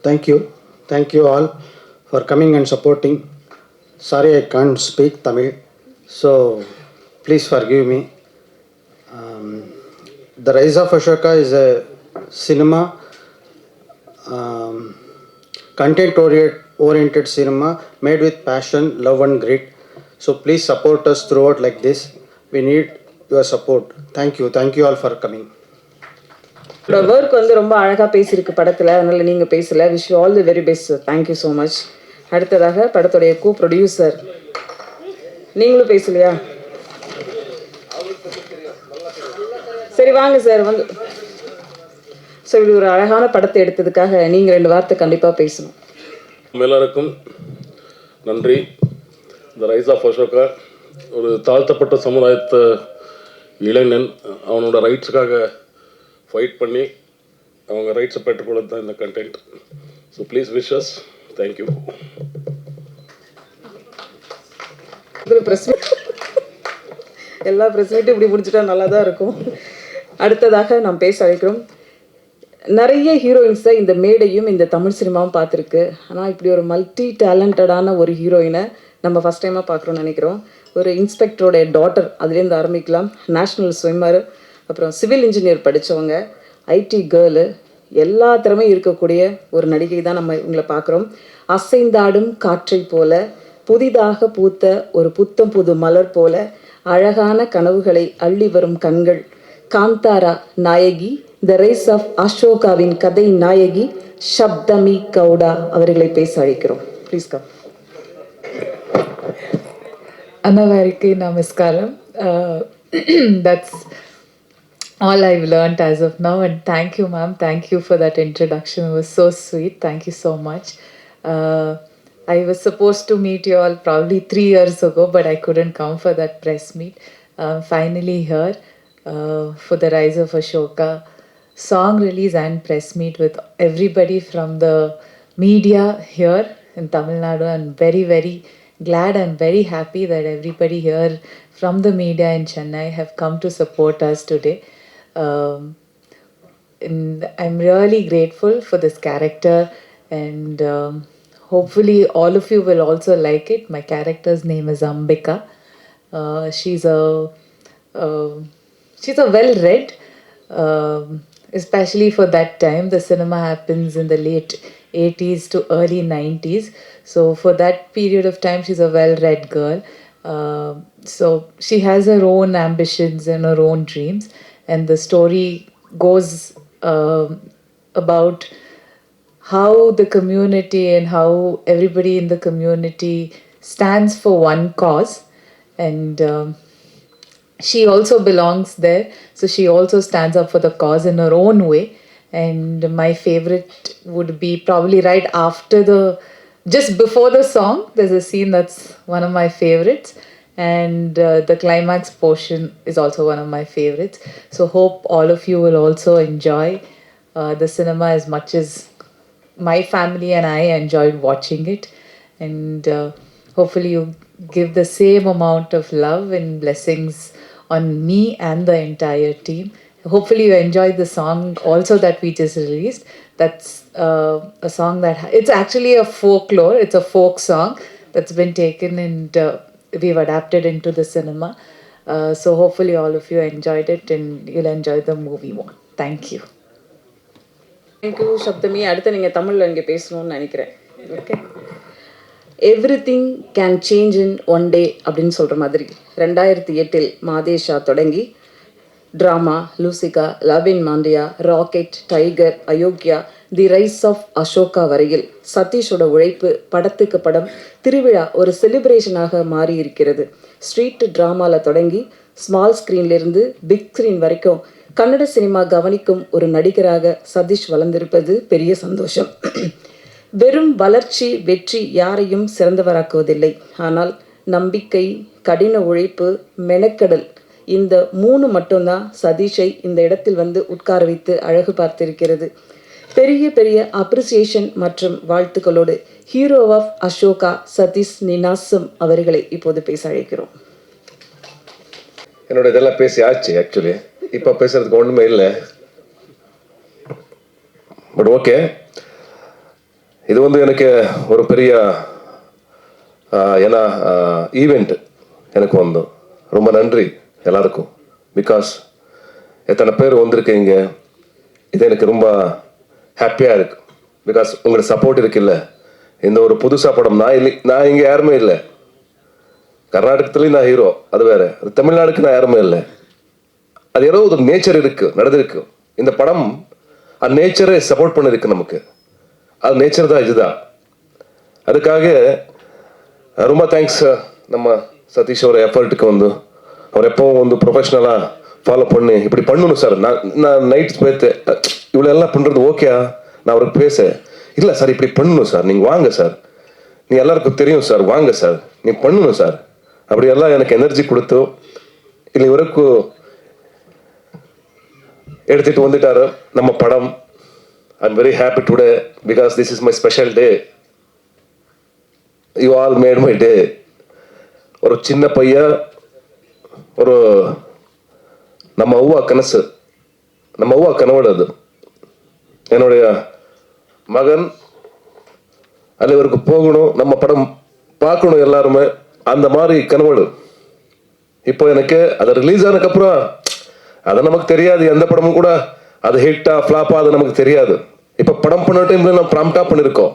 Thank you. Thank you all for coming and supporting. Sorry I can't speak Tamil, so please forgive me. Um, the Rise of Ashoka is a cinema, um, content oriented cinema made with passion, love, and grit. So please support us throughout like this. We need your support. Thank you. Thank you all for coming. Work வந்து ரொம்ப அழகாக பேசியிருக்கு படத்தில், அதனால் நீங்கள் பேசலை. Wish you all the very best sir. Thank you so much. அடுத்ததாக படத்துடைய producer, நீங்களும் பேசலையா? சரி வாங்க சார் வந்து. ஸோ இப்படி ஒரு அழகான படத்தை எடுத்ததுக்காக நீங்கள் 2 வார்த்தை கண்டிப்பாக பேசணும். எல்லாருக்கும் நன்றி. இந்த ரைஸ் ஆஃப் அசோகா ஒரு தாழ்த்தப்பட்ட சமுதாயத்தை இளைஞன் அவனோட ரைட்ஸுக்காக ஃபைட் பண்ணி அவங்க ரைட்ஸை பெற்றுக்கொள்ள தான் இந்த content. So please wishes. Thank you. எல்லா ப்ரெஸ் மீட்டும் இப்படி முடிச்சுட்டா நல்லா தான் இருக்கும். அடுத்ததாக நாம் பேச அழைக்கிறோம். நிறைய ஹீரோயின்ஸை இந்த மேடையும் இந்த தமிழ் சினிமாவும் பார்த்துருக்கு. ஆனால் இப்படி ஒரு மல்டி டேலண்டடான ஒரு ஹீரோயினை நம்ம ஃபஸ்ட் டைமாக பார்க்குறோன்னு நினைக்கிறோம். ஒரு இன்ஸ்பெக்டரோடைய டாட்டர், அதுலேருந்து ஆரம்பிக்கலாம். நேஷ்னல் ஸ்விம்மர், அப்புறம் சிவில் இன்ஜினியர் படித்தவங்க, ஐடி கேர்ளு, எல்லா திறமையும் இருக்கக்கூடிய ஒரு நடிகை தான் நம்ம இவங்களை பார்க்குறோம். அசைந்தாடும் காற்றை போல, புதிதாக பூத்த ஒரு புத்தம் புது மலர் போல, அழகான கனவுகளை அள்ளி வரும் கண்கள், காந்தாரா நாயகி, த ரைஸ் ஆஃப் அசோகாவின் கதை நாயகி சப்தமி கவுடா அவர்களை பேச அழைக்கிறோம். Please come. Anavariki Namaskaram. That's all I've learned as of now, and thank you, ma'am. Thank you for that introduction. It was so sweet. Thank you so much. I was supposed to meet you all probably 3 years ago, but I couldn't come for that press meet. Finally here for the Rise of Ashoka song release and press meet with everybody from the media here in Tamil Nadu. I'm very, very glad and very happy that everybody here from the media in Chennai have come to support us today. And I'm really grateful for this character, and hopefully all of you will also like it. My character's name is Ambika. She's a well-read, especially for that time. The cinema happens in the late 80s to early 90s. So for that period of time, she's a well-read girl. So she has her own ambitions and her own dreams. And the story goes about how the community and how everybody in the community stands for one cause. And she also belongs there. So she also stands up for the cause in her own way. And my favorite would be probably right after just before the song, there's a scene that's one of my favorites. And the climax portion is also one of my favorites. So hope all of you will also enjoy the cinema as much as my family and I enjoyed watching it. And hopefully you give the same amount of love and blessings on me and the entire team. Hopefully you enjoyed the song also that we just released. That's a song that it's actually a folklore. It's a folk song that's been taken and we've adapted into the cinema. So hopefully all of you enjoyed it and you'll enjoy the movie more. Thank you. Thank you Saptami. அடுத்து நீங்கள் தமிழில் இங்கே பேசணும்னு நினைக்கிறேன். Okay. Everything can change in one day அப்படின்னு சொல்கிற மாதிரி 2008 மாதேஷா தொடங்கி ட்ராமா, லூசிகா, love in Mandya, rocket, tiger, Ayogya, the rise of Ashoka வரையில் சதீஷோட உழைப்பு படத்துக்கு படம் திருவிழா ஒரு செலிப்ரேஷனாக மாறி இருக்கிறது. ஸ்ட்ரீட் ட்ராமாவில் தொடங்கி ஸ்மால் ஸ்க்ரீன்லேருந்து பிக் ஸ்க்ரீன் வரைக்கும் கன்னட சினிமா கவனிக்கும் ஒரு நடிகராக சதீஷ் வளர்ந்திருப்பது பெரிய சந்தோஷம். வெறும் வளர்ச்சி, வெற்றி யாரையும் சிறந்தவராக்குவதில்லை. ஆனால் நம்பிக்கை, கடின உழைப்பு, மெனக்கடல், இந்த 3 மட்டும்தான் சதீஷை இந்த இடத்தில் வந்து உட்கார வைத்து அழகு பார்த்திருக்கிறது. பெரிய பெரிய அப்ரிசியேஷன் மற்றும் வாழ்த்துக்களோடு ஹீரோ ஆஃப் அசோகா சதீஷ் நினாசம் அவர்களை இப்போது பேச அழைக்கிறோம். என்னோட இதெல்லாம் பேசி ஆச்சு. ஆக்சுவலி இப்போ பேசுறதுக்கு ஒன்றுமே இல்லை. பட் ஓகே, இது வந்து எனக்கு ஒரு பெரிய ஏன்னா ஈவெண்ட் எனக்கு வந்து ரொம்ப நன்றி எல்லாருக்கும். பிகாஸ் எத்தனை பேர் வந்திருக்கீங்க, இது எனக்கு ரொம்ப ஹாப்பியாக இருக்கு. பிகாஸ் உங்களோட சப்போர்ட் இருக்குல்ல. இந்த ஒரு புதுசாக படம் நான் இங்கே யாருமே இல்லை. கர்நாடகத்துலேயும் நான் ஹீரோ, அது வேற. தமிழ்நாடுக்கு நான் யாருமே இல்லை. அது ஏதோ ஒரு நேச்சர் இருக்கு, நடந்திருக்கு. இந்த படம் அந்த நேச்சரை சப்போர்ட் பண்ணிருக்கு நமக்கு. அது நேச்சர் தான், இதுதான். அதுக்காக ரொம்ப தேங்க்ஸ் நம்ம சதீஷ் அவர் எஃபர்ட்டுக்கு வந்து அவர் எப்பவும் வந்து ப்ரொஃபஷ்னலாக ஃபாலோ பண்ணி இப்படி பண்ணணும் சார். நான் நைட் போய்த்து இவ்வளோ எல்லாம் பண்ணுறது ஓகேயா, நான் அவருக்கு பேச இல்லை சார் இப்படி பண்ணணும் சார், நீங்கள் வாங்க சார், நீ எல்லாருக்கும் தெரியும் சார், வாங்க சார், நீ பண்ணணும் சார், அப்படியெல்லாம் எனக்கு எனர்ஜி கொடுத்து இல்லை வரைக்கும் எடுத்துட்டு வந்துட்டாரு நம்ம படம். I am very happy today because this is my special day. You all made my day. ஒரு சின்ன பையன், ஒரு நம்ம அவ்வா கனசு, நம்ம அவ்வா கனவோடு. அது என்னுடைய மகன் அனைவருக்கு போகணும், நம்ம படம் பார்க்கணும் எல்லாருமே, அந்த மாதிரி கனவோடு. இப்போ எனக்கு அது ரிலீஸ் ஆனதுக்கப்புறம் அது நமக்கு தெரியாது, எந்த படமும் கூட அது ஹிட்டா ஃப்ளாப்பா அது நமக்கு தெரியாது. இப்போ படம் பண்ண டைம்ல நம்ம ப்ராம்ப்டா பண்ணியிருக்கோம்.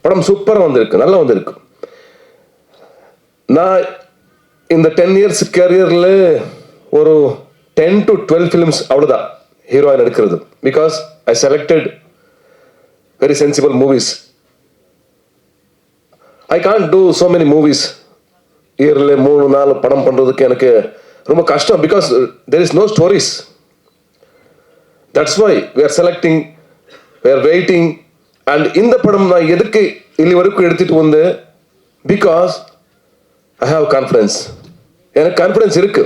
படம் சூப்பராக வந்திருக்கு, நல்லா வந்திருக்கு. நான் இந்த 10 years கேரியரில் ஒரு 10 to 12 ஃபிலிம்ஸ் அவ்வளோதான் ஹீரோயின் எடுக்கிறது. Because I selected very sensible movies. I can't do so many movies. இயர்ல 3-4 படம் பண்ணுறதுக்கு எனக்கு ரொம்ப கஷ்டம். Because there is no stories. That's why we are selecting, we are waiting. And இந்த படம் நான் எதுக்கு ಇಲ್ಲಿ வரைக்கும் எடுத்துட்டு வந்து, பிகாஸ் ஐ ஹாவ் கான்ஃபிடன்ஸ். எனக்கு கான்ஃபிடன்ஸ் இருக்கு.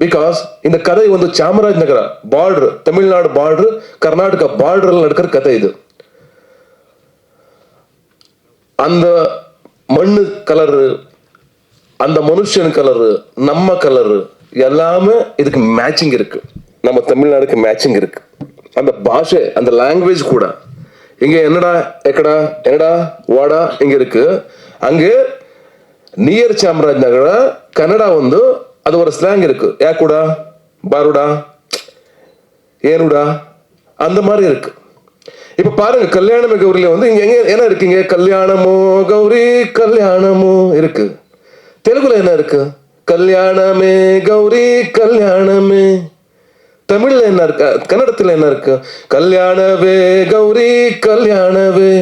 பிகாஸ் இந்த கதை வந்து சாமராஜ் நகர பார்டர், தமிழ்நாடு பார்டர், கர்நாடகா பார்டர்ல நடக்கிற கதை இது. அந்த மண்ணு கலரு, அந்த மனுஷன் கலரு, நம்ம கலரு எல்லாமே இதுக்கு மேட்சிங் இருக்கு. நம்ம தமிழ்நாடுக்கு மேட்சிங் இருக்கு. அந்த பாஷை, அந்த லாங்குவேஜ் கூட இங்க என்னடா எக்கடா என்னடா வாடா இங்க இருக்கு. அங்கே நியர் சாமராஜ் நகர கன்னடா வந்து அது ஒரு ஸ்லாங் இருக்கு. யாக்குடா, பாருடா, ஏனுடா, அந்த மாதிரி இருக்கு. இப்ப பாருங்க, கல்யாணமே கௌரியில வந்து இங்க எங்க என்ன இருக்குங்க, கல்யாணமோ கௌரி கல்யாணமோ இருக்கு. தெலுங்குல என்ன இருக்கு, கல்யாணமே கௌரி கல்யாணமே. தமிழ்ல என்ன இருக்கு, கன்னடத்துல என்ன இருக்கு, கல்யாணவே கௌரி கல்யாணவே.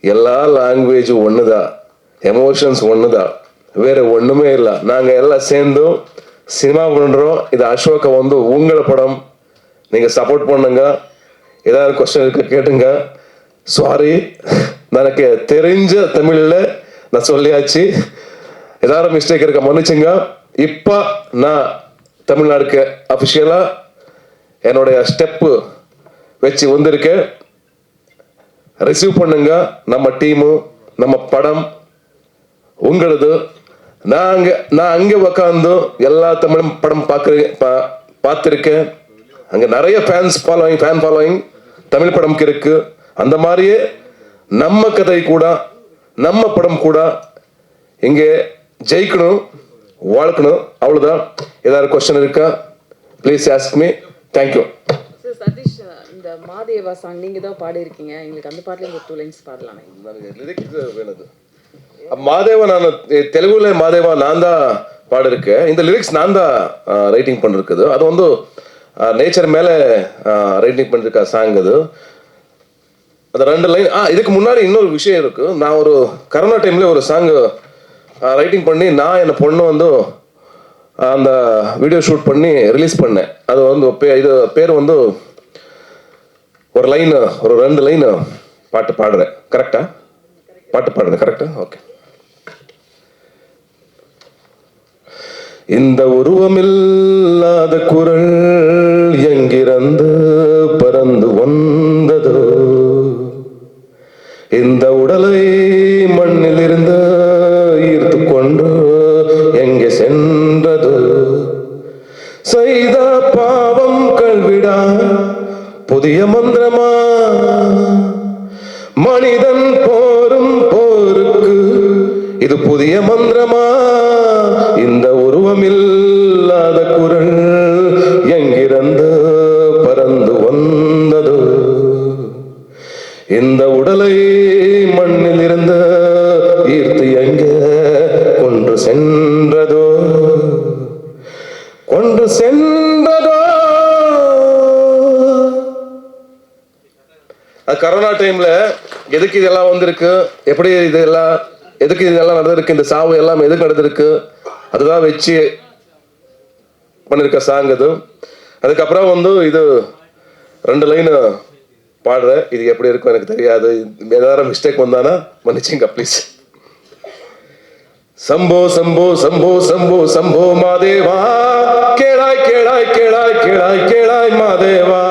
எல்லா லாங்குவேஜும் ஒண்ணுதான், எமோஷன்ஸ் ஒண்ணுதான், வேற ஒண்ணுமே இல்லை. நாங்க எல்லாம் சேர்ந்தும் சினிமா பண்றோம். இது அசோகா வந்து உங்களோட படம், நீங்க சப்போர்ட் பண்ணுங்க. ஏதாவது கொஸ்டின் இருக்கு கேட்டுங்க. சாரி, எனக்கு தெரிஞ்ச தமிழ்ல நான் சொல்லியாச்சு. ஏதாவது மிஸ்டேக் இருக்க மன்னிச்சுங்க. இப்ப நான் தமிழ்நாடுக்கு அபிஷியலா என்னுடைய ஸ்டெப்பு வச்சு வந்திருக்கேன். ரிசீவ் பண்ணுங்க. நம்ம டீமு, நம்ம படம் உங்களது. நான் அங்க உக்காந்து எல்லா தமிழ் படம் பார்த்திருக்கேன். அங்க நிறைய ஃபேன் ஃபாலோயிங் தமிழ் படம்க்கு இருக்கு. அந்த மாதிரியே நம்ம கதை கூட, நம்ம படம் கூட இங்கே ஜெயிக்கணும், வாழ்க்கணும். அவ்வளவுதான். ஏதாவது கொஸ்டின் இருக்கா, please ask me. Thank you. Satish, இந்த மாதேவா சாங் நீங்க தான் பாடி இருக்கீங்க. எங்களுக்கு அந்த பாட்டுல ஒரு 2 lines பாடலாமே. மாதேவா நான் தெலுங்குல மாதேவா நான் தான் பாடிருக்கேன். இந்த லிரிக்ஸ் நான் தான் ரைட்டிங் பண்ணிருக்குது. அது வந்து நேச்சர் மேல ரைட்டிங் பண்ணிருக்க சாங். அது அந்த 2 லைன். இதுக்கு முன்னாடி இன்னொரு விஷயம் இருக்கு. நான் ஒரு கரோனா டைம்ல ஒரு சாங் ரைட்டிங் பண்ணி நான் என் பொண்ணு வந்து அந்த வீடியோ ஷூட் பண்ணி ரிலீஸ் பண்ணேன். அது வந்து இது பேர் வந்து ஒரு லைன், ஒரு 2 லைன் பாட்டு பாடுறேன். கரெக்டா? பாட்டு பாடுறேன் கரெக்டா? ஓகே. இந்த உருவமில்லாத குரல் எங்கிருந்து பறந்து வந்ததோ, இந்த உடலை மண்ணில் இருந்து ஈர்த்து கொண்டு எங்கே சென்றது, செய்த பாவம் கல்விடா புதிய மந்திரமா மனிதன் போரும் போருக்கு இது புதிய மந்திரமா? இந்த உருவமில்லாத குரல் எங்கிருந்து பறந்து வந்ததோ? இந்த உடலை மண்ணில் இருந்து ஈர்த்து எங்க கொன்று சென்றதோ? கொன்று சென்றதோ? கரோனா டைம்ல எதுக்கு இதெல்லாம் வந்திருக்கு, எப்படி இதெல்லாம் எதுக்கு இதெல்லாம் நடந்திருக்கு, இந்த சாவு எல்லாம் எதுக்கு நடந்திருக்கு, அதுதான் வச்சு பண்ணிருக்க சாங் அது. அதுக்கப்புறம் இது 2 லைன் பாடுற, இது எப்படி இருக்கும் எனக்கு தெரியாது, ஏதாவது மிஸ்டேக் வந்தானா மன்னிச்சுங்க ப்ளீஸ். சம்போ சம்போ சம்போ சம்போ சம்போ மாதேவா, கேளாய் கேளாய் கேளாய் கேளாய் கேளாய் மாதேவா.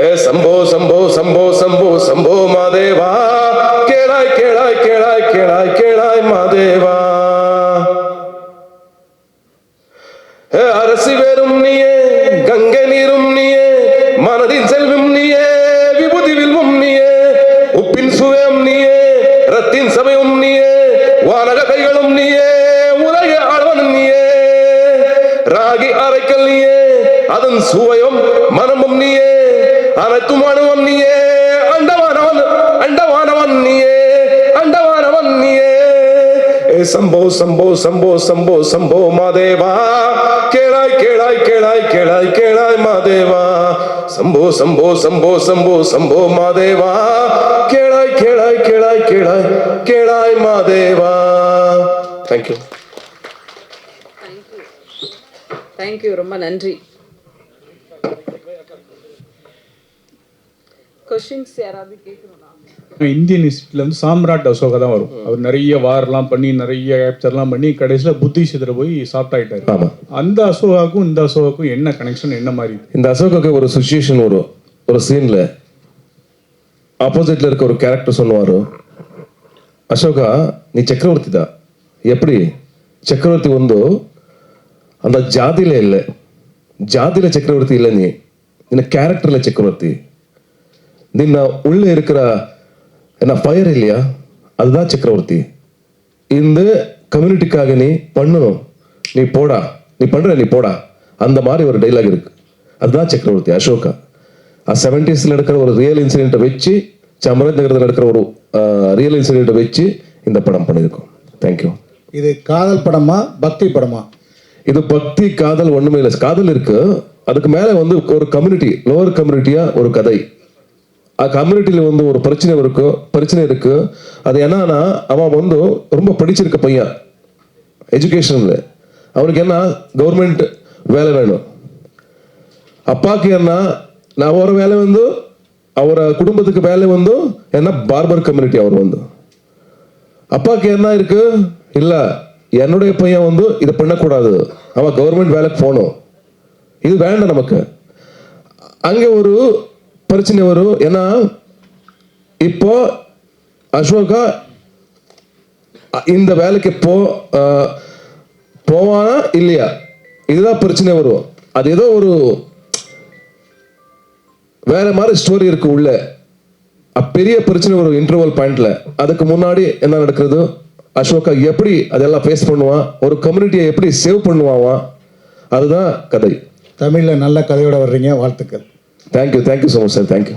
ஏ சம்போ சம்போ சம்போ சம்போ சம்போ மாதேவா, கேளாய் கேளாய் கேளாய் கேளாய் கேளாய் மாதேவா. ஏ அரசி வேறும் நீயே, கங்கை நீரும் நீயே, மனதின் செல்வம் நீயே, விபூதி வில்வம் நீயே, உப்பின் சுவையும் நீயே, ரத்தின் சபையும் நீயே, வானக கைகளும் நீயே, உலக ஆழ்வன் நீயே, ராகி அரைக்கல் நீயே, அதன் சுவையும் மனமும் நீயே, அனைத்தும் அணுவன் நீயே, அண்டவானவன் அண்டவானவன் நீயே, அண்டவானவன் நீயே. சம்போ சம்போ சம்போ சம்போ சம்போ மாதேவா, கேளாய் கேளாய் கேளாய் கேளாய் கேளாய் மாதேவா. சம்போ சம்போ சம்போ சம்போ சம்போ மாதேவா, கேளாய் கேளாய் கேளாய் கேளாய் கேளாய் மாதேவா. தேங்க்யூ. தேங்க்யூ, ரொம்ப நன்றி. கொஸ்டின்ஸ் யாராவது கேட்கணும்னா? இந்தியன் ஹிஸ்ட்ரியில் வந்து சாம்ராட் அசோகா தான் வரும். அவர் நிறைய வார்லாம் பண்ணி நிறைய கேப்சர்லாம் பண்ணி கடைசியில் புத்திஸ்டத்தில் போய் சாஃப்ட் ஆகிட்டாரு. ஆமாம். அந்த அசோகாவுக்கும் இந்த அசோகாவுக்கும் என்ன கனெக்ஷன், என்ன மாதிரி? இந்த அசோகாவுக்கு ஒரு சுச்சுவேஷன் வரும். ஒரு சீனில் ஆப்போசிட்டில் இருக்க ஒரு கேரக்டர் சொல்லுவார், அசோகா நீ சக்கரவர்த்தி தான். எப்படி ಚಕ್ರವರ್ತಿ அந்த ஜாதியில இல்லை, ஜாதியில ಚಕ್ರವರ್ತಿ இல்லை, நீ ನಿನ್ನ ಕ್ಯಾರೆಕ್ಟರ್ல ಚಕ್ರವರ್ತಿ. ನಿನ್ನ உள்ளே இருக்கிற என்ன ஃபயர் இல்லையா, அதுதான் சக்கரவர்த்தி. இந்த கம்யூனிட்டிக்காக நீ பண்ணணும், நீ போடா, நீ பண்ற நீ போடா, அந்த மாதிரி ஒரு டைலாக் இருக்கு. அதுதான் சக்கரவர்த்தி அசோகா. 70s நடக்கிற ஒரு ரியல் இன்சிடென்ட்டை வச்சு, சாமராஜநகரத்தில் நடக்கிற ஒரு ரியல் இன்சிடென்ட்டை வச்சு இந்த படம் பண்ணியிருக்கோம். தேங்க்யூ. இது காதல் படமா பக்தி படமா? இது பக்தி காதல் ஒண்ணுமே இல்லை. காதல் இருக்கு, அதுக்கு மேல ஒரு கம்யூனிட்டி, லோவர் கம்யூனிட்டியா ஒரு கதை. கம்யூனிட்டியில ஒரு பிரச்சனை இருக்கு. அது என்னன்னா, அவன் ரொம்ப படிச்சிருக்க பையன், எஜுகேஷன்ல அவனுக்கு என்ன கவர்மெண்ட் வேலை வேணும். அப்பாக்கு என்ன, நான் ஒரு வேலை அவர குடும்பத்துக்கு வேலை என்ன பார்பர் கம்யூனிட்டி. அவர் அப்பாக்கு என்ன இருக்கு, இல்ல என்னுடைய பையன் இதை பண்ணக்கூடாது, அவன் கவர்மெண்ட் வேலைக்கு போகணும், இது வேண்டாம் நமக்கு. அங்கே ஒரு பிரச்சனை வரும். ஏன்னா இப்போ அசோகா இந்த வேலைக்கு போவானா இல்லையா, இதுதான் பிரச்சனை வரும். அது ஏதோ ஒரு வேற மாதிரி ஸ்டோரி இருக்கு உள்ள. பெரிய பிரச்சனை வரும் இன்டர்வல் பாயிண்ட்ல. அதுக்கு முன்னாடி என்ன நடக்கிறது, அசோகா எப்படி அதெல்லாம் ஃபேஸ் பண்ணுவான், ஒரு கம்யூனிட்டியை எப்படி சேவ் பண்ணுவான், அதுதான் கதை. தமிழ்ல நல்ல கதையோட வர்றீங்க, வாழ்த்துக்கள். Thank you so much sir. Thank you.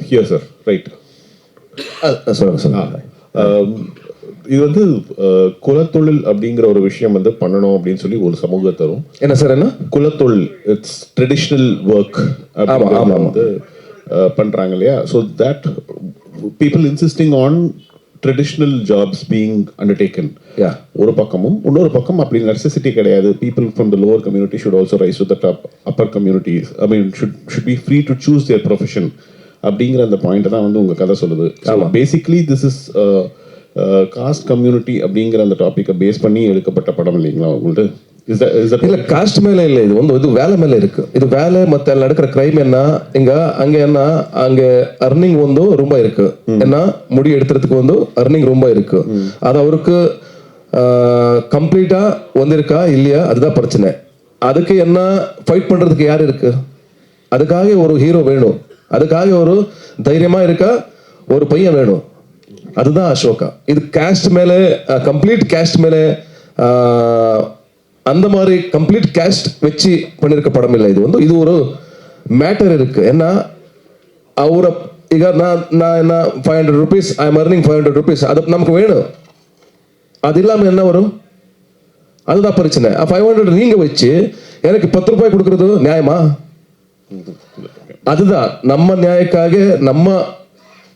Here sir, right. சொல்லுங்க. இது குலத்தொழில் அப்படிங்கிற ஒரு விஷயம் பண்ணணும் அப்படின்னு சொல்லி ஒரு சமூகத்தரும். என்ன சார், என்ன குலத்தொழில், இட்ஸ் ட்ரெடிஷ்னல் ஒர்க் பண்றாங்க இல்லையா. So that people insisting on traditional jobs being undertaken ஒரு பக்கமும், இன்னொரு பக்கம் அப்படி நெசசிட்டி கிடையாது. People from the lower community should also rise to the top upper communities. I mean should be free to choose their profession அப்படிங்கிற அந்த point தான் உங்க கதை சொல்லுது. Basically this is caste community அப்படிங்கிற அந்த டாப்பிக்கை பேஸ் பண்ணி எடுக்கப்பட்ட படம் இல்லைங்களா உங்கள்ட்ட? இல்ல, காஸ்ட் மேல இல்ல, இது இது வேலை மேல இருக்கு. இது வேலை மத்த நடக்கிற கிரைம் என்ன, அங்க என்ன, அங்க அர்னிங் ரொம்ப இருக்கு. ஏன்னா முடி எடுத்துறதுக்கு அர்னிங் ரொம்ப இருக்கு. அது அவருக்கு கம்ப்ளீட்டா வந்திருக்கா இல்லையா, அதுதான் பிரச்சனை. அதுக்கு என்ன ஃபைட் பண்றதுக்கு யார் இருக்கு? அதுக்காக ஒரு ஹீரோ வேணும், அதுக்காக ஒரு தைரியமா இருக்க ஒரு பையன் வேணும். அதுதான் அசோகா. இது கேஸ்ட் மேலே, கம்ப்ளீட் கேஸ்ட் மேலே அந்த மாதிரி கம்ப்ளீட் கேஸ்ட் வச்சு பண்ணியிருக்க படம் இல்லை. இது வந்து இது ஒரு மேட்டர் இருக்கு. ஏன்னா அவரை ಈಗ நான் என்ன 500 rupees I am earning 500 rupees அது நமக்கு வேணும். அது இல்லாமல் என்ன வரும்? அதுதான் பிரச்சனை. 500 நீங்க வச்சு எனக்கு 10 ரூபாய் கொடுக்கறது நியாயமா? அதுதான் நம்ம நியாயக்காக நம்ம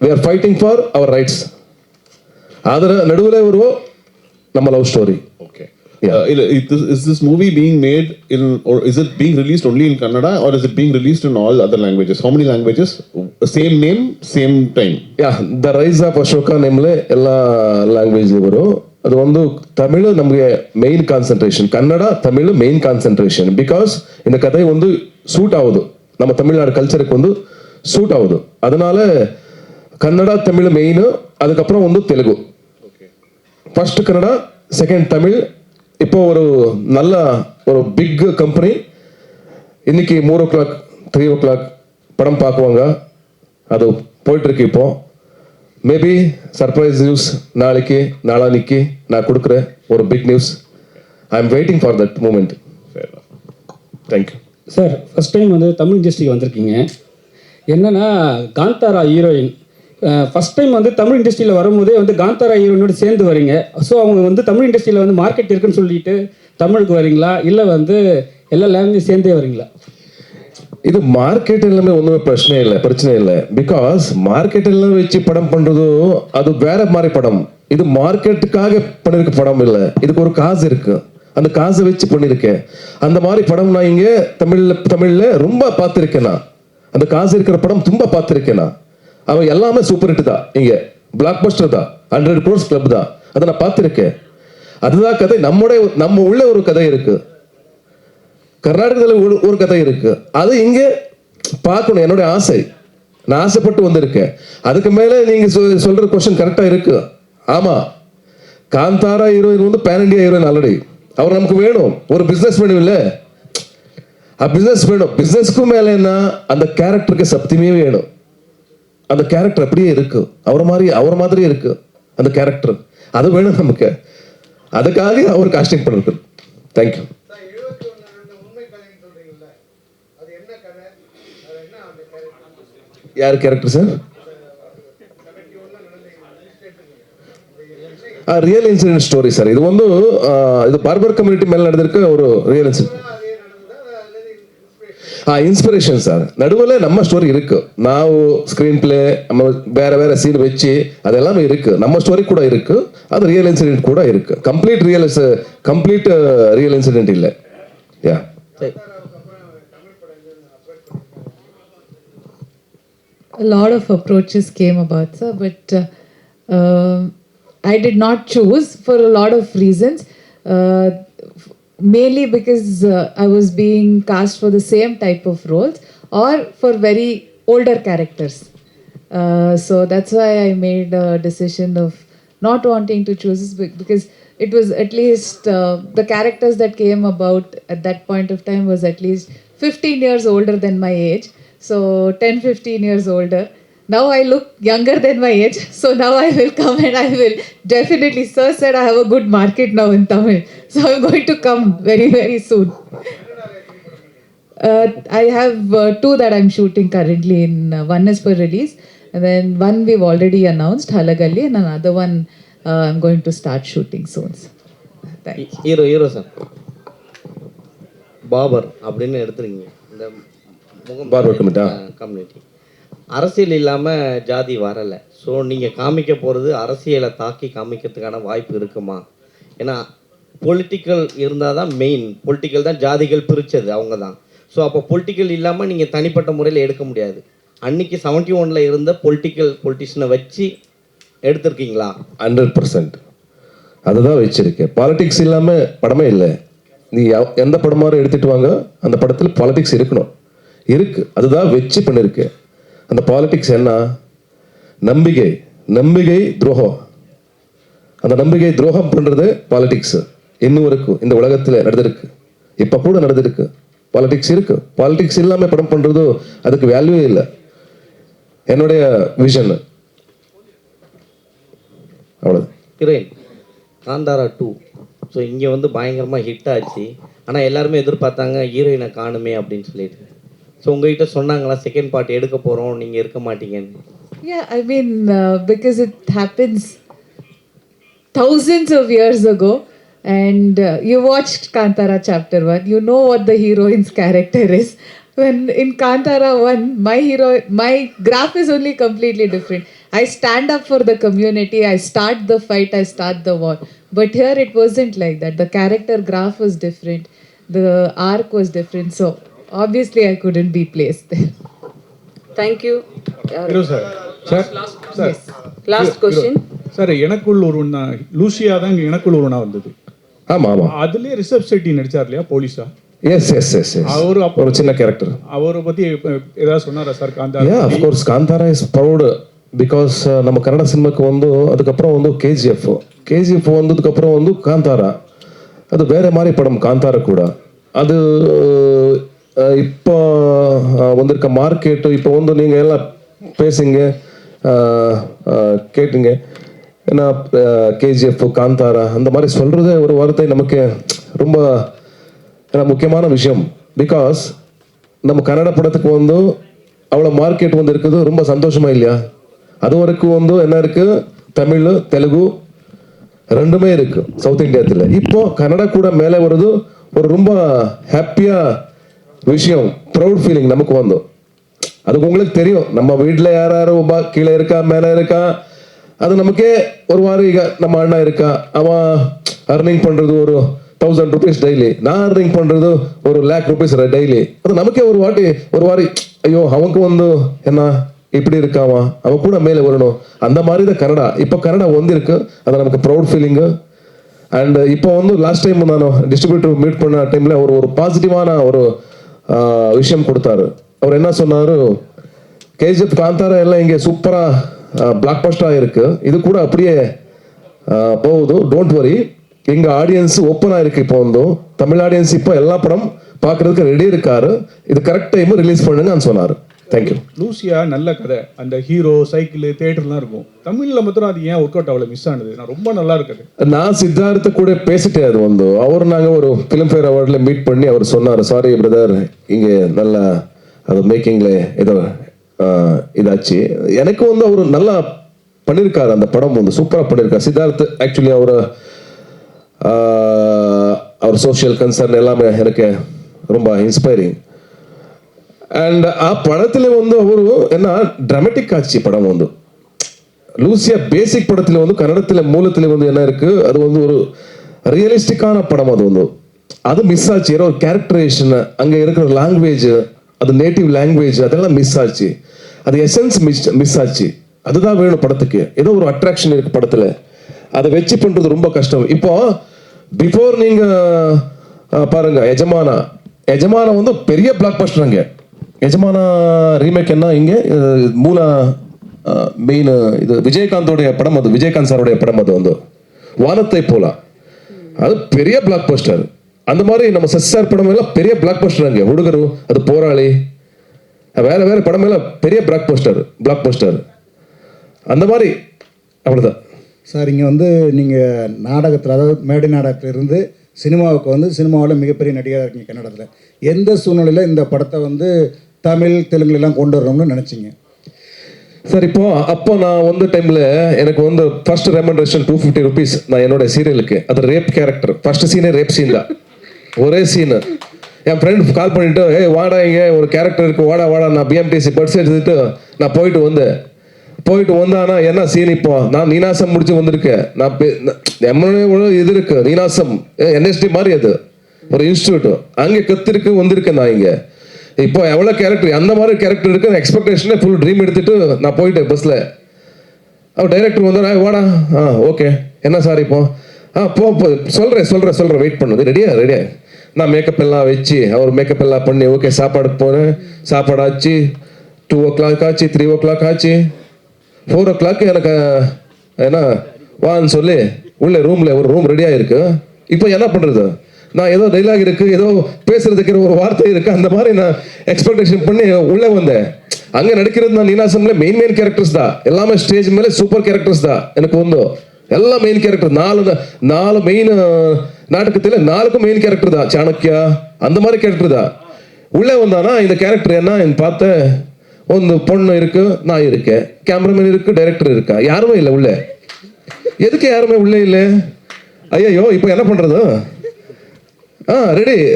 we are fighting for our rights. ಅದರ ನಡುವೆ ಬರುವ ನಮ್ಮ love story. Okay. Is this movie being made in, or is it being released only in Kannada, or is it being released in all other languages? How many languages? Same name, same time. Yeah, The Rise of Ashoka ನೇಮ್ಲೆ ಎಲ್ಲ language ಇವರು. ಅದು ಒಂದು ತಮಿಳು ನಮಗೆ main concentration, Kannada Tamil main concentration. Because இந்த கதை ಒಂದು suit ஆகுது, நம்ம தமிழ்நாடு கல்ச்சருக்கு வந்து சூட் ஆகுது. அதனால கன்னடா தமிழ் மெயின், அதுக்கப்புறம் வந்து தெலுங்கு. First Kannada, second Tamil. இப்போ ஒரு நல்ல ஒரு பிக் கம்பெனி இன்னைக்கு 3 o'clock 3 o'clock படம் பார்க்குவாங்க. அது போயிட்டு இருக்கு இப்போ. மேபி சர்ப்ரைஸ் நியூஸ் நாளைக்கு நாளானிக்கு நான் கொடுக்குறேன் ஒரு big news. I am waiting for that moment. Thank you sir. First time வந்து தமிழ் இண்டஸ்ட்ரிக்கு வந்திருக்கீங்க. என்னன்னா காந்தாரா ஹீரோயின் ஃபஸ்ட் டைம் வந்து தமிழ் இண்டஸ்ட்ரியில் வரும்போதே வந்து காந்தாரா ஹீரோயினோடு சேர்ந்து வரீங்க. ஸோ அவங்க வந்து தமிழ் இண்டஸ்ட்ரியில் வந்து மார்க்கெட் இருக்குன்னு சொல்லிட்டு தமிழுக்கு வரீங்களா, இல்லை வந்து எல்லா லாங்குவேஜ் சேர்ந்தே வரீங்களா? இது மார்க்கெட் எல்லாமே ஒன்றுமே பிரச்சனை இல்லை. பிகாஸ் மார்க்கெட் எல்லாம் வச்சு படம் பண்றது அது வேற மாதிரி படம். இது மார்க்கெட்டுக்காக பண்ணிருக்க படம் இல்லை. இதுக்கு ஒரு காசு இருக்கு, அந்த காசை வச்சு பண்ணிருக்கேன். அந்த மாதிரி படம் நான் இங்கே தமிழ்ல ரொம்ப பார்த்துருக்கேன். நான் அந்த காசு இருக்கிற படம் ரொம்ப பார்த்துருக்கேன். நான் அவன் எல்லாமே சூப்பர் ஹிட் தான், இங்க பிளாக் பஸ்டர் தான், 100 crores கிளப் தான். அதை நான் பார்த்துருக்கேன். அதுதான் கதை. நம்ம உள்ள ஒரு கதை இருக்கு, கர்நாடகத்தில் ஒரு கதை இருக்கு. அது இங்க பார்க்கணும், என்னுடைய ஆசை. நான் ஆசைப்பட்டு வந்திருக்கேன். அதுக்கு மேல நீங்க சொல்ற கொஸ்டின் கரெக்டா இருக்கு. ஆமா, காந்தாரா ஹீரோயின் வந்து பேன் இண்டியா ஹீரோயின் ஆல்ரெடி. அவர் நமக்கு வேணும், ஒரு பிசினஸ் வேணும். இல்ல பிசினஸ் வேணும். பிசினஸ்க்கும் மேல என்ன, அந்த கேரக்டருக்கு சப்திமே வேணும். அந்த கேரக்டர் அப்படியே இருக்கு, அவர் மாதிரி இருக்கு அந்த கேரக்டர். அது வேணும் நமக்கு. அதுக்காக அவர் காஸ்டிங் பண்ணிருக்கு. தேங்க்யூ. யார் character sir? Real incident story sir. இது வந்து இது பார்பர் கம்யூனிட்டி மேல நடந்திருக்க ஒரு ரியல் இன்சிடென்ட். Inspiration sir. நடுவில் நம்ம ஸ்டோரி இருக்கு. ನಾವು ஸ்க்ரீன் பிளே நம்ம வேற சீன் வச்சு அதெல்லாமே இருக்கு. நம்ம ஸ்டோரி கூட இருக்கு, அது ரியல் இன்சிடென்ட் கூட இருக்கு. கம்ப்ளீட் ரியல் இன்சிடென்ட் இல்லை. யா, A lot of approaches came about, sir, but I did not choose for a lot of reasons. Mainly because I was being cast for the same type of roles or for very older characters. So that's why I made a decision of not wanting to choose this because it was at least the characters that came about at that point of time was at least 15 years older than my age. So 10-15 years older. Now I look younger than my age, so now I will come and I will definitely, sir said I have a good market now in Tamil, so I'm going to come very, very soon. I have 2 that I'm shooting currently. One is for release, and then one we've already announced, Halagalli, and another one I'm going to start shooting soon. Thank you. Hero sir Babar அப்படின்னு எடுத்துருங்க. இந்த barber community அரசியல் இல்லாமல் ஜாதி வரலை. So நீங்கள் காமிக்க போகிறது அரசியலை தாக்கி காமிக்கிறதுக்கான வாய்ப்பு இருக்குமா? ஏன்னா பொலிட்டிக்கல் இருந்தால் தான் மெயின். பொலிட்டிக்கல் தான் ஜாதிகள் பிரித்தது, அவங்க தான். ஸோ அப்போ பொலிட்டிக்கல் இல்லாமல் நீங்கள் தனிப்பட்ட முறையில் எடுக்க முடியாது. அன்னைக்கு 71 இருந்த பொலிட்டிஷனை வச்சு எடுத்திருக்கீங்களா? 100% அதுதான் வச்சிருக்கேன். பாலிடிக்ஸ் இல்லாமல் படமே இல்லை. நீ எந்த படமாரும் எடுத்துட்டு வாங்க, அந்த படத்தில் பாலிடிக்ஸ் இருக்கணும், இருக்கு. அதுதான் வச்சு பண்ணியிருக்கேன். அந்த பாலிடிக்ஸ் என்ன? நம்பிக்கை துரோகம். அந்த நம்பிக்கை துரோகம் பண்றது பாலிடிக்ஸ் இன்னும் இருக்கு. இந்த உலகத்தில் நடந்திருக்கு, இப்ப கூட நடந்திருக்கு. பாலிடிக்ஸ் இருக்கு. பாலிடிக்ஸ் இல்லாமல் படம் பண்ணுறது அதுக்கு வேல்யூவே இல்லை. என்னுடைய விஷன் அவ்வளோ. ஹீரோயின் காந்தாரா 2 ஸோ இங்கே வந்து பயங்கரமாக ஹிட் ஆச்சு. ஆனால் எல்லாருமே எதிர்பார்த்தாங்க ஹீரோயினை காணுமே அப்படின்னு சொல்லிட்டு. ஸோ உங்ககிட்ட சொன்னாங்களா செகண்ட் பார்ட் எடுக்க போகிறோம், நீங்கள் இருக்க மாட்டீங்கன்னு? Yeah, I mean, because it happens thousands of years ago, and you watched Kantara chapter 1, you know what the heroine's character is. When in Kantara 1, my graph is only completely different. I stand up for the community, I start the fight, I start the war. But here it wasn't like that. The character graph was different, the arc was different. So obviously I couldn't be placed there. Thank you. Sir sir last question sir, எனக்குள் ஒருவனா Lucia தான் எனக்குள் ஒருவனா வந்தது. ஆமாம் ஆமாம், அதுலேயே ரிஷப் செட்டி நடிச்சார் இல்லையா போலீஸா? S S S S, அவரு ஒரு சின்ன கேரக்டர். அவரை பற்றி ஏதாவது சொன்னாரா சார்? Yeah, of course Kantara is proud because நம்ம கன்னட சினிமாக்கு வந்து அதுக்கப்புறம் வந்து கேஜிஎஃப் வந்ததுக்கப்புறம் வந்து காந்தாரா, அது வேற மாதிரி படம். காந்தாரா கூட அது இப்போ வந்திருக்க மார்க்கெட்டு, இப்போ வந்து நீங்கள் எல்லாம் பேசுங்க கேட்டுங்க, ஏன்னா கேஜிஎஃப் காந்தாரா அந்த மாதிரி சொல்கிறது ஒரு வார்த்தை நமக்கு ரொம்ப முக்கியமான விஷயம். பிகாஸ் நம்ம கன்னட படத்துக்கு வந்து அவ்வளோ மார்க்கெட் வந்து இருக்குது, ரொம்ப சந்தோஷமா இல்லையா? அது வரைக்கும் வந்து என்ன இருக்கு, தமிழ் தெலுங்கு ரெண்டுமே இருக்கு சவுத் இந்தியாத்தில். இப்போ கன்னடா கூட மேலே வருது, ஒரு ரொம்ப ஹாப்பியா விஷயம், ப்ரௌட் ஃபீலிங் நமக்கு வந்து. அதுக்கு உங்களுக்கு தெரியும், நம்ம வீட்டில் யார் யாரும் கீழே இருக்கா மேலே இருக்கா, அது நமக்கே ஒரு வாரம். ಈಗ நம்ம அண்ணா இருக்கா, அவன் அர்னிங் பண்ணுறது ஒரு 1000 rupees டெய்லி, நான் அர்னிங் பண்ணுறது ஒரு lakh rupees டெய்லி. அது நமக்கே ஒரு வாரி ஐயோ அவனுக்கு வந்து என்ன இப்படி இருக்காமா, அவன் கூட மேலே வரணும். அந்த மாதிரி தான் கன்னடா. இப்போ கன்னடா வந்திருக்கு, அது நமக்கு ப்ரௌட் ஃபீலிங்கு. அண்ட் இப்போ வந்து லாஸ்ட் டைம் நான் டிஸ்ட்ரிபியூட்டர் மீட் பண்ண டைமில் ஒரு பாசிட்டிவான ஒரு விஷயம் கொடுத்தாரு. அவர் என்ன சொன்னார், கேஜிஎஃப் காந்தாரா எல்லாம் இங்கே சூப்பராக பிளாக் பஸ்டராக இருக்கு, இது கூட அப்படியே போகுது, டோன்ட் வரி, எங்க ஆடியன்ஸ் ஓப்பனா இருக்கு. இப்போ வந்து தமிழ் ஆடியன்ஸ் இப்போ எல்லா படம் பார்க்கறதுக்கு ரெடி இருக்காரு, இது கரெக்ட் டைம் ரிலீஸ் பண்ணுங்கன்னு சொன்னாரு. தேங்க்யூ. லூசியா நல்ல கதை, அந்த ஹீரோ சைக்கிள் தேட்டர்லாம் இருக்கும். தமிழ்ல மாத்திரம் அது ஏன் ஒர்க் அவுட் அவ்வளோ மிஸ் ஆனது? நான் ரொம்ப நல்லா இருக்குது. நான் சித்தார்த்த கூட பேசிட்டேன். அது வந்து அவர் நாங்கள் ஒரு ஃபிலிம்ஃபேர் அவார்டில் மீட் பண்ணி அவர் சொன்னார், சாரி பிரதர் இங்கே நல்லா அது மேக்கிங்ல ஏதோ இதாச்சு. எனக்கு வந்து அவர் நல்லா பண்ணியிருக்காரு, அந்த படம் வந்து சூப்பராக பண்ணியிருக்காரு சித்தார்த். ஆக்சுவலி அவர் சோஷியல் கன்சர்ன் எல்லாமே எனக்கு ரொம்ப இன்ஸ்பைரிங். அண்ட் ಆ படத்தில் வந்து ಅವರು என்ன ಡ್ರಾಮೆಟಿಕ್ ஆச்சு படம் வந்து. லூசியா பேசிக் படத்தில் வந்து கன்னடத்தில் மூலத்தில் வந்து என்ன இருக்கு, அது வந்து ஒரு ரியலிஸ்டிக்கான படம். அது வந்து அது மிஸ் ஆச்சு. ஏதோ ஒரு கேரக்டரைசேஷன், அங்கே இருக்கிற லாங்குவேஜ், அது நேட்டிவ் லாங்குவேஜ், அதெல்லாம் மிஸ் ஆச்சு. அது எசன்ஸ் மிஸ் ஆச்சு. அதுதான் வேணும் படத்துக்கு. ஏதோ ஒரு அட்ராக்ஷன் இருக்கு படத்தில், அதை வச்சு பண்றது ரொம்ப கஷ்டம். இப்போ பிஃபோர் நீங்க பாருங்க எஜமானா வந்து பெரிய பிளாக் பஸ்டருங்க. எஜமானா ரீமேக் என்ன இங்கே மூல மெயின் இது விஜயகாந்தோடைய படம், அது விஜயகாந்த் சாருடைய படம். அது வந்து வானத்தை போல, அது பெரிய பிளாக் பஸ்டர். அந்த மாதிரி நம்ம சஸ்சார் படம் எல்லாம் பெரிய பிளாக் பஸ்டருங்க. ಹುಡುಗರು, அது போராளி, வேற படம் எல்லாம் பெரிய பிளாக் பஸ்டர். அந்த மாதிரி அவ்வளோதான் சார். இங்கே வந்து நீங்கள் நாடகத்தில், அதாவது மேடை நாடகத்தில் இருந்து சினிமாவுக்கு வந்து சினிமாவில் மிகப்பெரிய நடிகராக இருக்கீங்க கன்னடத்தில். எந்த சூழ்நிலையில் இந்த படத்தை வந்து தமிழ் தெலுங்குலாம் கொண்டு வரணும்னு நினச்சிங்க சார்? அப்போ நான் வந்து டைமில் எனக்கு வந்து ஃபர்ஸ்ட் ரெமண்டேஷன் 250 rupees நான் என்னோட சீரியலுக்கு. அது ரேப் கேரக்டர், ஃபர்ஸ்ட் சீனே ரேப் சீன் தான், ஒரே சீனு. என் ஃப்ரெண்ட் கால் பண்ணிட்டு, வாடா இங்கே ஒரு கேரக்டர் இருக்கு, வாடா. நான் பிஎம்டிசி பர்ஸ் எடுத்துட்டு நான் போயிட்டு வந்தானா என்ன சீன். இப்போ நான் நீனாசம் முடிச்சு வந்திருக்கேன். நான் இது இருக்கு நீனாசம் என்எஸ்டி மாதிரி, அது ஒரு இன்ஸ்டியூட், அங்கே கத்திருக்கு வந்திருக்கேன் நான் இங்கே. இப்போ எவ்வளோ கேரக்டர், அந்த மாதிரி கேரக்டர் இருக்கு. எக்ஸ்பெக்டேஷனே ஃபுல் ட்ரீம் எடுத்துட்டு நான் போயிட்டேன் பஸ்ஸில். அவர் டைரக்டர் வந்தா, வாடா, ஓகே என்ன சார் இப்போ போ சொல்கிறேன் வெயிட் பண்ணுது, ரெடியா. நான் மேக்கப் எல்லாம் வச்சு, அவர் மேக்கப் எல்லாம் பண்ணி, ஓகே சாப்பாடு போனேன். சாப்பாடு ஆச்சு, 2 o'clock ஆச்சு, 3 o'clock ஆச்சு, 4 o'clock எனக்கு என்ன வான்னு சொல்லி உள்ளே ரூமில் ஒரு ரூம் ரெடியாக இருக்கு. இப்போ என்ன பண்ணுறது, நான் ஏதோ டைலாக் இருக்கு, ஏதோ பேசுறதுக்கு ஒரு வார்த்தை இருக்கு, அந்த மாதிரி நான் எக்ஸ்பெக்டேஷன் பண்ணி உள்ளே வந்தேன். அங்கே நடிக்கிறது நான் நீனாசம்ல மெயின் கேரக்டர்ஸ் தான், எல்லாமே ஸ்டேஜ் மேலே சூப்பர் கேரக்டர்ஸ் தான் எனக்கு வந்தோம். எல்லாம் மெயின் கேரக்டர், நாலு மெயின் நாடகத்தில் 4க்கும் மெயின் கேரக்டர் தான். சாணக்கியா அந்த மாதிரி கேரக்டர் தான். உள்ளே வந்தானா இந்த கேரக்டர் என்ன பார்த்த, ಒಂದು பொண்ணு இருக்கு, நான் இருக்கேன், கேமராமேன் இருக்கு, டைரக்டர் இருக்கா, யாருமே இல்லை உள்ள. எதுக்கு யாருமே உள்ளே இல்லை? ஐயோ இப்போ என்ன பண்றது?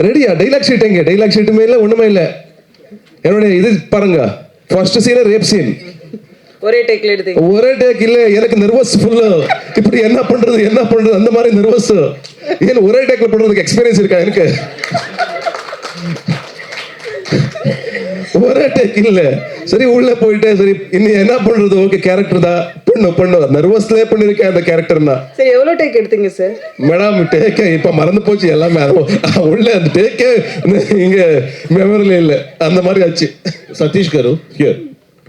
ரெடியா? டைலாக் ஷீட் எங்க? டைலாக் ஷீட்டுமே இல்லை, ஒண்ணுமே இல்லை. என்னுடைய இது பாருங்க, ஃபர்ஸ்ட் சீன் ரேப் சீன், ஒரே டேக்ல எடுத்தீங்க? ஒரே டேக் இல்ல, எனக்கு நர்வஸ் ஃபுல்லு. இப்படி என்ன பண்றது அந்த மாதிரி நர்வஸ். ஏன் ஒரே டேக்ல பண்றதுக்கு எக்ஸ்பீரியன்ஸ் இருக்கா எனக்கு? ஒரே டேக் இல்ல. சரி உள்ள போயிட்டு சரி இன்னும் என்ன பண்றது? ஓகே கேரக்டர் தான், பண்ணு நர்வஸ்லயே பண்ணிருக்கேன் அந்த கேரக்டர் தான். சரி எவ்வளவு டேக் எடுத்தீங்க சார்? மேடம் டேக் இப்ப மறந்து போச்சு எல்லாமே. உள்ள அந்த டேக்கே இங்க மெமரியில இல்ல, அந்த மாதிரி ஆச்சு. Satish Garu, here,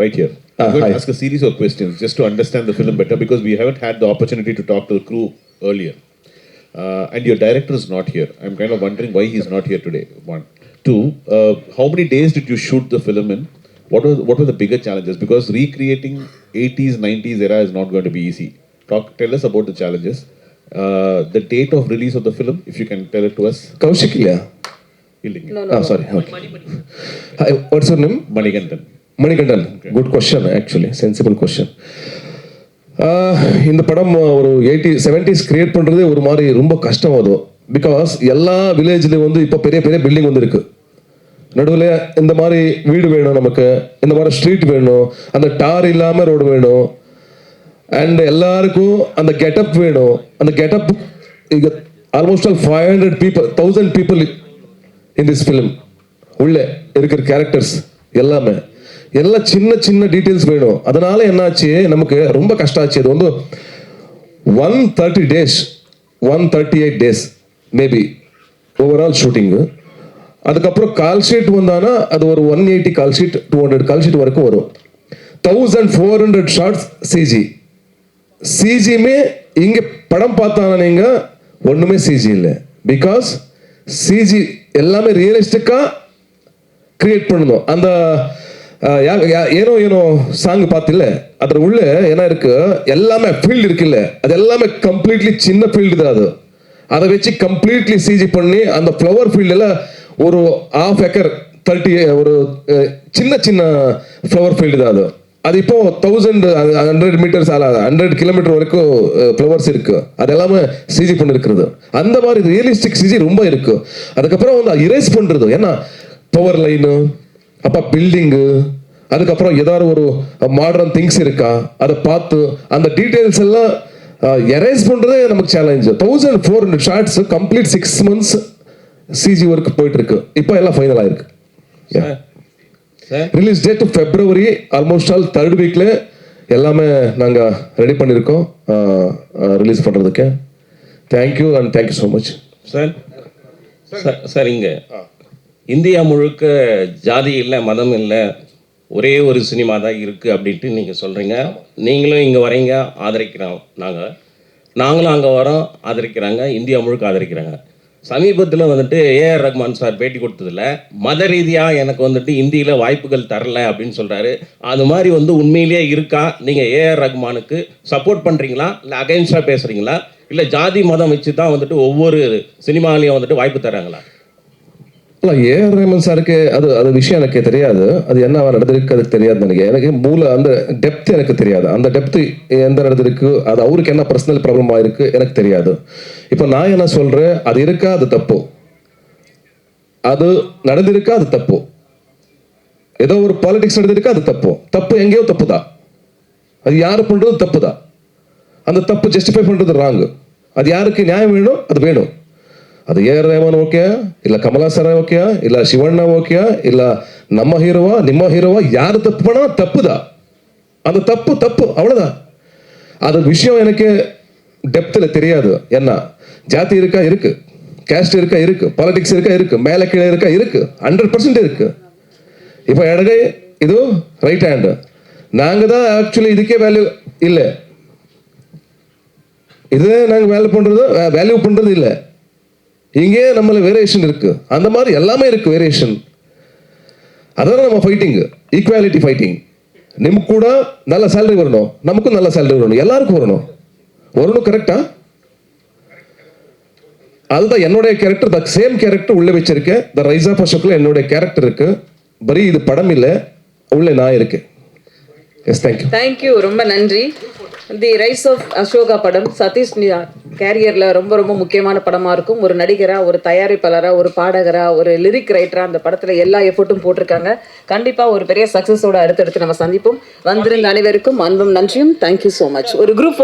right here. I'm going to ask a series of questions just to understand the film better, because we haven't had the opportunity to talk to the crew earlier. And your director is not here. I'm kind of wondering why he's not here today. 1. 2, how many days did you shoot the film in? What were the bigger challenges? Because recreating 80s, 90s era is not going to be easy. Tell us about the challenges. The date of release of the film, if you can tell it to us. Kaushik இல்லையா? இல்லைங்க. No. Sorry. Okay. Hi, what's your name? Manikandan. Okay. Good question actually. Sensible question. இந்த படம் ஒரு 70s create பண்ணுறது ஒரு மாதிரி ரொம்ப கஷ்டம். அதுவும் பிகாஸ் எல்லா வில்லேஜ்லேயும் வந்து இப்போ பெரிய பெரிய பில்டிங் வந்து இருக்கு. நடுவில் இந்த மாதிரி வீடு வேணும், நமக்கு இந்த மாதிரி ஸ்ட்ரீட் வேணும், அந்த டார் இல்லாமல் ரோடு வேணும், அண்ட் எல்லாருக்கும் அந்த கெட்டப் வேணும். அந்த getup almost all 500 people, 1000 people in this film. உள்ளே இருக்கிற கேரக்டர்ஸ் எல்லாமே எல்லாம் சின்ன சின்ன டீட்டெயில்ஸ் வேணும். அதனால என்னாச்சு, நமக்கு ரொம்ப கஷ்டம் ஆச்சு. அது வந்து 130 days, 138 days maybe overall shooting. அதுக்கப்புறம் கால் ஷீட் வந்தானா அது ஒரு 180 கால் ஷீட், 200 கால் ஷீட் வரைக்கும் வரும். 1400 ஷார்ட்ஸ் சிஜியுமே இங்கே படம் பார்த்தானா நீங்கள் ஒன்றுமே சிஜி இல்லை. பிகாஸ் சிஜி எல்லாமே ரியலிஸ்டிக்காக கிரியேட் பண்ணணும். அந்த ஏனோ சாங் பார்த்தில்ல, அதில் உள்ள என்ன இருக்கு, எல்லாமே ஃபீல்டு இருக்குல்ல, அது எல்லாமே கம்ப்ளீட்லி சின்ன ஃபீல்டு தான். அது அதை வச்சு கம்ப்ளீட்லி சிஜி பண்ணி அந்த ஃப்ளவர் ஃபீல்டில் ஒரு 1/2 acre 30 ஒரு சின்ன சின்ன ஃப்ளவர் ஃபீல்டு தான். அது இப்போ 1100 meters 100 kilometer வரைக்கும் ஃப்ளவர்ஸ் இருக்கு. அது எல்லாமே சிஜி பண்ணிருக்கிறது. அந்த மாதிரி ரியலிஸ்டிக் சிஜி ரொம்ப இருக்கு. அதுக்கப்புறம் வந்து இரேஸ் பண்றது, ஏன்னா பவர் லைனு, அப்போ பில்டிங்கு, அதுக்கப்புறம் ஏதாவது ஒரு மாடர்ன் திங்ஸ் இருக்கா அதை பார்த்து அந்த டீட்டெயில்ஸ் எல்லாம் எரேஸ் பண்ணுறதே நமக்கு challenge. 1400 shots complete 6 months CG work போயிட்டு இருக்கு. இப்போ எல்லாம் ஃபைனல் ஆயிருக்கு. Release date February, almost all 3rd weekல எல்லாமே நாங்கள் ரெடி பண்ணியிருக்கோம் ரிலீஸ் பண்ணுறதுக்கு. Thank you and thank you so much. Sir இங்கே இந்தியா முழுக்க ஜாதி இல்லை, மதம் இல்லை, ஒரே ஒரு சினிமா தான் இருக்குது அப்படின்ட்டு நீங்கள் சொல்கிறீங்க. நீங்களும் இங்கே வரீங்க, ஆதரிக்கிறோம். நாங்களும் அங்கே வரோம், ஆதரிக்கிறாங்க, இந்தியா முழுக்க ஆதரிக்கிறாங்க. சமீபத்தில் வந்துட்டு ஏஆர் ரஹ்மான் சார் பேட்டி கொடுத்ததில்ல, மத ரீதியாக எனக்கு வந்துட்டு இந்தியில் வாய்ப்புகள் தரல அப்படின்னு சொல்கிறாரு. அது மாதிரி வந்து உண்மையிலேயே இருக்கா? நீங்கள் ஏஆர் ரஹ்மானுக்கு சப்போர்ட் பண்ணுறீங்களா, இல்லை அகைன்ஸ்டாக பேசுகிறீங்களா, இல்லை ஜாதி மதம் வச்சு தான் வந்துட்டு ஒவ்வொரு சினிமாலையும் வந்துட்டு வாய்ப்பு தராங்களா? இல்லை, ஏஆர் ரஹ்மான் சாருக்கு அது விஷயம் எனக்கு தெரியாது. அது என்ன நடந்திருக்கு அதுக்கு தெரியாது. எனக்கு அந்த டெப்த் எனக்கு தெரியாது. அந்த டெப்த்து எந்த நடந்திருக்கு, அது அவருக்கு என்ன பர்சனல் ப்ராப்ளம் ஆயிருக்கு எனக்கு தெரியாது. இப்போ நான் என்ன சொல்கிறேன், அது இருக்கா அது தப்பு, அது நடந்திருக்கா அது தப்பு, ஏதோ ஒரு பாலிடிக்ஸ் நடந்திருக்கா அது தப்பு எங்கேயோ தப்பு தான். அது யார் பண்ணுறது தப்பு தான். அந்த தப்பு ஜஸ்டிஃபை பண்ணுறது ராங்கு. அது யாருக்கு நியாயம் வேணும் அது வேணும். அது ஏஆர் ரஹ்மான் ஓகே, இல்லை கமலா சார் ஓகே, இல்லை சிவண்ணா ஓகே, இல்லை நம்ம ஹீரோவா ನಿಮ್ಮ ஹீரோவா, யார் தப்பு பண்ணா தப்பு தான். அந்த தப்பு அவ்வளோதான். அது விஷயம் எனக்கு டெப்த்தில் தெரியாது. என்ன ஜாதி இருக்கா இருக்கு, கேஸ்ட் இருக்கா இருக்கு, பாலிடிக்ஸ் இருக்கா இருக்கு, மேலே கீழே இருக்கா இருக்கு, 100% இருக்கு. இப்போ இடகை இது ரைட் ஹேண்டு, நாங்கள் தான் ஆக்சுவலி இதுக்கே வேல்யூ இல்லை. இது நாங்கள் வேல்யூ பண்ணுறது இல்லை. இங்கே நம்மள வேரியேஷன் இருக்கு, அந்த மாதிரி எல்லாமே இருக்கு வேரியேஷன். அதான் நம்ம ஃபைட்டிங், ஈக்குவாலிட்டி ஃபைட்டிங். நிம் கூட நல்ல சேலரி வரணும், நமக்கும் நல்ல சேலரி வரணும், எல்லாருக்கும் வரணும். கரெக்டா? அதுதான் என்னுடைய கேரக்டர். த சேம் கேரக்டர் உள்ள வச்சிருக்கேன். த ரைஸ் ஆஃப் அசோக்ல என்னுடைய கேரக்டர் இருக்கு. பரி இது படம் இல்லை, உள்ள நான் இருக்கேன். S, thank you. தேங்க்யூ, ரொம்ப நன்றி. தி ரைஸ் ஆஃப் அசோகா படம் சதீஷ் கேரியரில் ரொம்ப ரொம்ப முக்கியமான படமாக இருக்கும். ஒரு நடிகராக, ஒரு தயாரிப்பாளராக, ஒரு பாடகராக, ஒரு லிரிக் ரைட்டராக அந்த படத்தில் எல்லா எஃபர்ட்டும் போட்டிருக்காங்க. கண்டிப்பாக ஒரு பெரிய சக்ஸஸோட அடுத்தடுத்து நம்ம சந்திப்போம். வந்திருந்த அனைவருக்கும் அன்பும் நன்றியும். Thank you so much. ஒரு குரூப்